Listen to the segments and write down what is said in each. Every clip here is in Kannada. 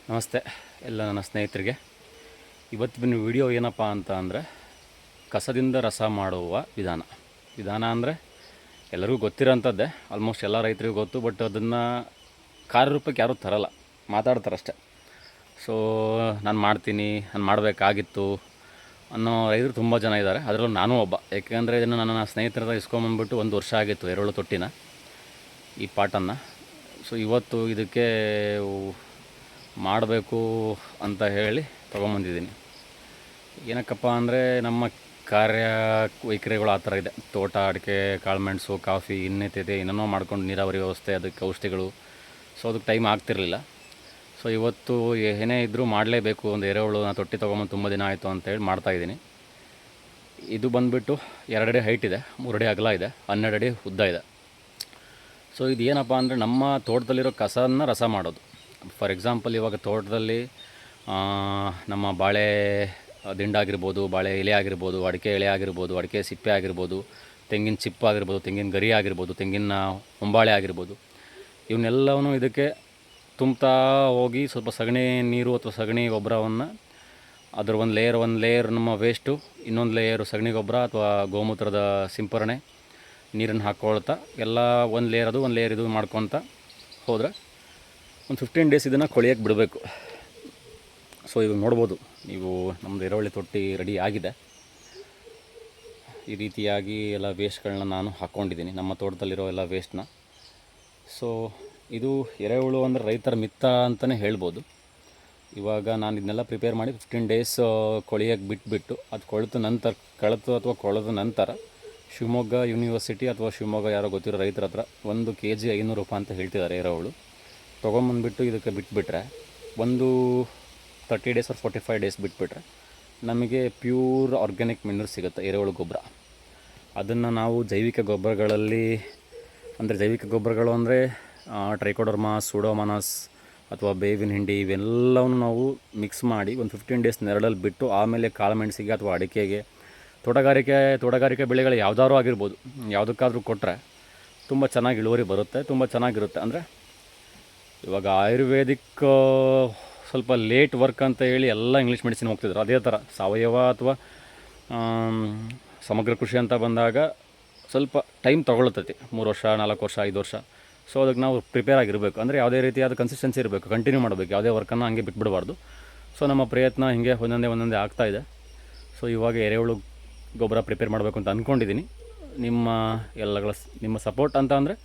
ನಮಸ್ತೆ ಎಲ್ಲ ನನ್ನ ಸ್ನೇಹಿತರಿಗೆ. ಇವತ್ತಿನ ವಿಡಿಯೋ ಏನಪ್ಪ ಅಂತ ಅಂದರೆ ಕಸದಿಂದ ರಸ ಮಾಡುವ ವಿಧಾನ ಅಂದರೆ ಎಲ್ಲರಿಗೂ ಗೊತ್ತಿರೋಂಥದ್ದೇ, ಆಲ್ಮೋಸ್ಟ್ ಎಲ್ಲ ರೈತರಿಗೂ ಗೊತ್ತು. ಬಟ್ ಅದನ್ನು ಕಾರ್ಯರೂಪಕ್ಕೆ ಯಾರೂ ತರಲ್ಲ, ಮಾತಾಡ್ತಾರಷ್ಟೆ. ಸೊ ನಾನು ಮಾಡಬೇಕಾಗಿತ್ತು ಅನ್ನೋ ರೈತರು ತುಂಬ ಜನ ಇದ್ದಾರೆ, ಅದರಲ್ಲೂ ನಾನು ಒಬ್ಬ. ಏಕೆಂದರೆ ಇದನ್ನು ನನ್ನ ಸ್ನೇಹಿತರ ಇಸ್ಕೊಂಬಂದ್ಬಿಟ್ಟು 1 ವರ್ಷ ಆಗಿತ್ತು, ಎರೆಹುಳು ತೊಟ್ಟಿನ ಈ ಪಾಟನ್ನು. ಸೊ ಇವತ್ತು ಇದಕ್ಕೆ ಮಾಡಬೇಕು ಅಂತ ಹೇಳಿ ತೊಗೊಂಬಂದಿದ್ದೀನಿ. ಏನಕ್ಕಪ್ಪ ಅಂದರೆ ನಮ್ಮ ವೈಖರಿಗಳು ಆ ಥರ ಇದೆ. ತೋಟ, ಅಡಿಕೆ, ಕಾಳುಮೆಣಸು, ಕಾಫಿ, ಇನ್ನಿತಿದೆ ಏನೇನೋ ಮಾಡ್ಕೊಂಡು ನೀರಾವರಿ ವ್ಯವಸ್ಥೆ, ಅದಕ್ಕೆ ಔಷಧಿಗಳು. ಸೊ ಅದಕ್ಕೆ ಟೈಮ್ ಆಗ್ತಿರಲಿಲ್ಲ. ಸೊ ಇವತ್ತು ಏನೇ ಇದ್ದರೂ ಮಾಡಲೇಬೇಕು. ಒಂದು ಎರೆಹುಳು ತೊಟ್ಟಿ ತೊಗೊಂಬಂದು ತುಂಬ ದಿನ ಆಯಿತು ಅಂತೇಳಿ ಮಾಡ್ತಾಯಿದ್ದೀನಿ. ಇದು ಬಂದುಬಿಟ್ಟು 2 ಅಡಿ ಹೈಟ್ ಇದೆ, 3 ಅಡಿ ಅಗಲ ಇದೆ, 12 ಅಡಿ ಉದ್ದ ಇದೆ. ಸೊ ಇದು ಏನಪ್ಪ ಅಂದರೆ ನಮ್ಮ ತೋಟದಲ್ಲಿರೋ ಕಸವನ್ನು ರಸ ಮಾಡೋದು. ಫಾರ್ ಎಕ್ಸಾಂಪಲ್, ಇವಾಗ ತೋಟದಲ್ಲಿ ನಮ್ಮ ಬಾಳೆ ದಿಂಡಾಗಿರ್ಬೋದು, ಬಾಳೆ ಎಲೆ ಆಗಿರ್ಬೋದು, ಅಡಿಕೆ ಎಲೆ ಆಗಿರ್ಬೋದು, ಅಡಿಕೆ ಸಿಪ್ಪೆ ಆಗಿರ್ಬೋದು, ತೆಂಗಿನ ಚಿಪ್ಪಾಗಿರ್ಬೋದು, ತೆಂಗಿನ ಗರಿ ಆಗಿರ್ಬೋದು, ತೆಂಗಿನ ಹೊಂಬಾಳೆ ಆಗಿರ್ಬೋದು, ಇವನ್ನೆಲ್ಲವೂ ಇದಕ್ಕೆ ತುಂಬ್ತಾ ಹೋಗಿ ಸ್ವಲ್ಪ ಸಗಣಿ ನೀರು ಅಥವಾ ಸಗಣಿ ಗೊಬ್ಬರವನ್ನು ಅದರ ಒಂದು ಲೇಯರ್ ನಮ್ಮ ವೇಸ್ಟು, ಇನ್ನೊಂದು ಲೇಯರು ಸಗಣಿ ಗೊಬ್ಬರ ಅಥವಾ ಗೋಮೂತ್ರದ ಸಿಂಪರಣೆ ನೀರನ್ನು ಹಾಕ್ಕೊಳ್ತಾ ಎಲ್ಲ ಒಂದು ಲೇಯರ್ ಇದು ಮಾಡ್ಕೊತ ಹೋದರೆ ಒಂದು 15 ಡೇಸ್ ಇದನ್ನು ಕೊಳೆಯೋಕ್ಕೆ ಬಿಡಬೇಕು. ಸೊ ಇವಾಗ ನೋಡ್ಬೋದು ನೀವು, ನಮ್ಮದು ಎರೆಹುಳು ತೊಟ್ಟಿ ರೆಡಿ ಆಗಿದೆ. ಈ ರೀತಿಯಾಗಿ ಎಲ್ಲ ವೇಸ್ಟ್ಗಳನ್ನ ನಾನು ಹಾಕ್ಕೊಂಡಿದ್ದೀನಿ, ನಮ್ಮ ತೋಟದಲ್ಲಿರೋ ಎಲ್ಲ ವೇಸ್ಟ್ನ. ಸೊ ಇದು ಎರೆಹುಳು ಅಂದರೆ ರೈತರ ಮಿತ್ತ ಅಂತಲೇ ಹೇಳ್ಬೋದು. ಇವಾಗ ನಾನು ಇದನ್ನೆಲ್ಲ ಪ್ರಿಪೇರ್ ಮಾಡಿ 15 ಡೇಸ್ ಕೊಳೆಯೋಕ್ಕೆ ಬಿಟ್ಬಿಟ್ಟು ಅದು ಕೊಳೆದ ನಂತರ ಶಿವಮೊಗ್ಗ ಯೂನಿವರ್ಸಿಟಿ ಅಥವಾ ಶಿವಮೊಗ್ಗ ಯಾರೋ ಗೊತ್ತಿರೋ ರೈತರ ಹತ್ರ 1 kg 500 ರೂಪಾಯಿ ಅಂತ ಹೇಳ್ತಿದ್ದಾರೆ ಎರೆಹುಳು. ತೊಗೊಂಬಂದ್ಬಿಟ್ಟು ಇದಕ್ಕೆ ಬಿಟ್ಬಿಟ್ರೆ ಒಂದು 30 ಡೇಸ್ ಆರ್ 45 ಡೇಸ್ ಬಿಟ್ಬಿಟ್ರೆ ನಮಗೆ ಪ್ಯೂರ್ ಆರ್ಗ್ಯಾನಿಕ್ ಮಿನರಲ್ ಸಿಗುತ್ತೆ, ಎರೆಹುಳು ಗೊಬ್ಬರ. ಅದನ್ನು ನಾವು ಜೈವಿಕ ಗೊಬ್ಬರಗಳು ಅಂದರೆ ಟ್ರೈಕೋಡರ್ಮಾ, ಸೂಡೋಮೋನಾಸ್ ಅಥವಾ ಬೇವಿನ ಹಿಂಡಿ, ಇವೆಲ್ಲವನ್ನು ನಾವು ಮಿಕ್ಸ್ ಮಾಡಿ ಒಂದು 15 ಡೇಸ್ ನೆರಳಲ್ಲಿ ಬಿಟ್ಟು ಆಮೇಲೆ ಕಾಳುಮೆಣಸಿಗೆ ಅಥವಾ ಅಡಿಕೆಗೆ, ತೋಟಗಾರಿಕೆ ಬೆಳೆಗಳು ಯಾವುದಾದ್ರೂ ಆಗಿರ್ಬೋದು, ಯಾವುದಕ್ಕಾದರೂ ಕೊಟ್ಟರೆ ತುಂಬ ಚೆನ್ನಾಗಿ ಇಳುವರಿ ಬರುತ್ತೆ, ತುಂಬ ಚೆನ್ನಾಗಿರುತ್ತೆ. ಅಂದರೆ ಇವಾಗ ಆಯುರ್ವೇದಿಕ್ ಸ್ವಲ್ಪ ಲೇಟ್ ವರ್ಕ್ ಅಂತ ಹೇಳಿ ಎಲ್ಲ ಇಂಗ್ಲೀಷ್ ಮೆಡಿಸಿನ್ ಹೋಗ್ತಿದ್ರು. ಅದೇ ಥರ ಸಾವಯವ ಅಥವಾ ಸಮಗ್ರ ಕೃಷಿ ಅಂತ ಬಂದಾಗ ಸ್ವಲ್ಪ ಟೈಮ್ ತೊಗೊಳ್ತೈತಿ, 3 ವರ್ಷ, 4 ವರ್ಷ, 5 ವರ್ಷ. ಸೊ ಅದಕ್ಕೆ ನಾವು ಪ್ರಿಪೇರ್ ಆಗಿರಬೇಕು. ಅಂದರೆ ಯಾವುದೇ ರೀತಿಯಾದ ಕನ್ಸಿಸ್ಟೆನ್ಸಿ ಇರಬೇಕು, ಕಂಟಿನ್ಯೂ ಮಾಡಬೇಕು, ಯಾವುದೇ ವರ್ಕನ್ನು ಹಂಗೆ ಬಿಟ್ಬಿಡಬಾರ್ದು. ಸೊ ನಮ್ಮ ಪ್ರಯತ್ನ ಹೀಗೆ ಒಂದೊಂದೇ ಆಗ್ತಾಯಿದೆ. ಸೊ ಇವಾಗ ಎರೆಹುಳು ಗೊಬ್ಬರ ಪ್ರಿಪೇರ್ ಮಾಡಬೇಕು ಅಂತ ಅಂದ್ಕೊಂಡಿದ್ದೀನಿ. ನಿಮ್ಮ ಸಪೋರ್ಟ್ ಅಂತ ಅಂದರೆ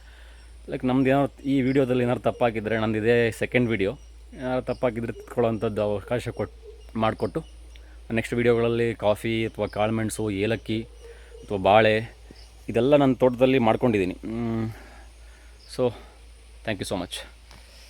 ಲೈಕ್ ನಮ್ದು ಏನಾದ್ರು ಈ ವಿಡಿಯೋದಲ್ಲಿ ಏನಾದ್ರು ತಪ್ಪಾಗಿದ್ದರೆ, ನಂದಿದೆ ಸೆಕೆಂಡ್ ವಿಡಿಯೋ, ಏನಾದ್ರು ತಪ್ಪಾಗಿದ್ದರೆ ತಿಳ್ಕೊಳ್ಳೋಂಥದ್ದು ಅವಕಾಶ ಮಾಡಿಕೊಟ್ಟು ನೆಕ್ಸ್ಟ್ ವಿಡಿಯೋಗಳಲ್ಲಿ ಕಾಫಿ ಅಥವಾ ಕಾಳುಮೆಣಸು, ಏಲಕ್ಕಿ ಅಥವಾ ಬಾಳೆ ಇದೆಲ್ಲ ನನ್ನ ತೋಟದಲ್ಲಿ ಮಾಡ್ಕೊಂಡಿದ್ದೀನಿ. So thank you so much.